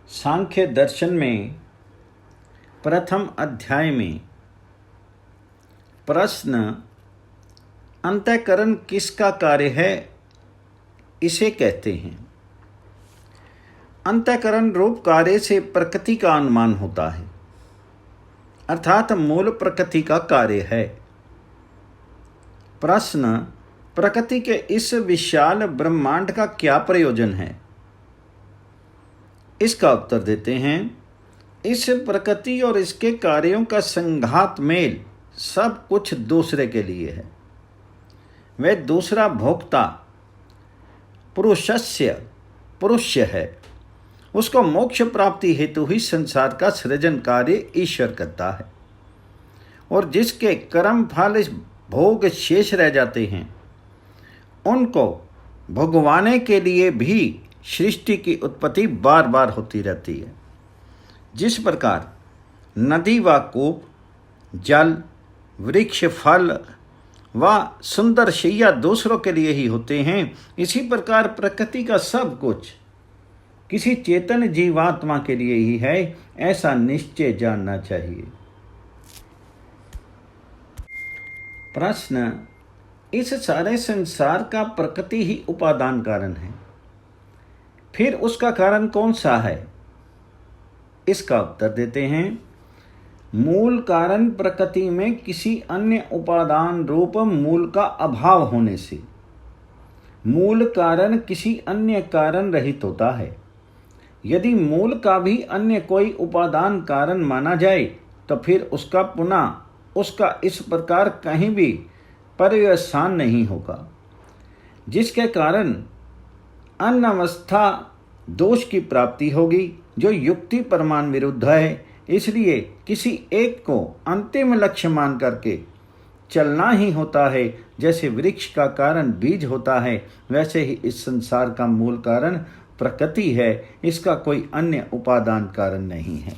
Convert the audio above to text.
सांख्य दर्शन में प्रथम अध्याय में प्रश्न अंतःकरण किसका कार्य है, इसे कहते हैं। अंतःकरण रूप कार्य से प्रकृति का अनुमान होता है, अर्थात मूल प्रकृति का कार्य है। प्रश्न, प्रकृति के इस विशाल ब्रह्मांड का क्या प्रयोजन है? इसका उत्तर देते हैं, इस प्रकृति और इसके कार्यों का संघात मेल सब कुछ दूसरे के लिए है। वह दूसरा भोक्ता पुरुष है। उसको मोक्ष प्राप्ति हेतु ही संसार का सृजन कार्य ईश्वर करता है, और जिसके कर्म फल भोग शेष रह जाते हैं उनको भोगवाने के लिए भी सृष्टि की उत्पत्ति बार बार होती रहती है। जिस प्रकार नदी व कूप, जल, वृक्ष, फल व सुंदर शैया दूसरों के लिए ही होते हैं, इसी प्रकार प्रकृति का सब कुछ किसी चेतन जीवात्मा के लिए ही है, ऐसा निश्चय जानना चाहिए। प्रश्न, इस सारे संसार का प्रकृति ही उपादान कारण है, फिर उसका कारण कौन सा है? इसका उत्तर देते हैं, मूल कारण प्रकृति में किसी अन्य उपादान रूप मूल का अभाव होने से मूल कारण किसी अन्य कारण रहित होता है। यदि मूल का भी अन्य कोई उपादान कारण माना जाए तो फिर उसका पुनः उसका इस प्रकार कहीं भी पर्यवसान नहीं होगा, जिसके कारण अनवस्था दोष की प्राप्ति होगी, जो युक्ति प्रमाण विरुद्ध है। इसलिए किसी एक को अंतिम लक्ष्य मान करके चलना ही होता है। जैसे वृक्ष का कारण बीज होता है, वैसे ही इस संसार का मूल कारण प्रकृति है, इसका कोई अन्य उपादान कारण नहीं है।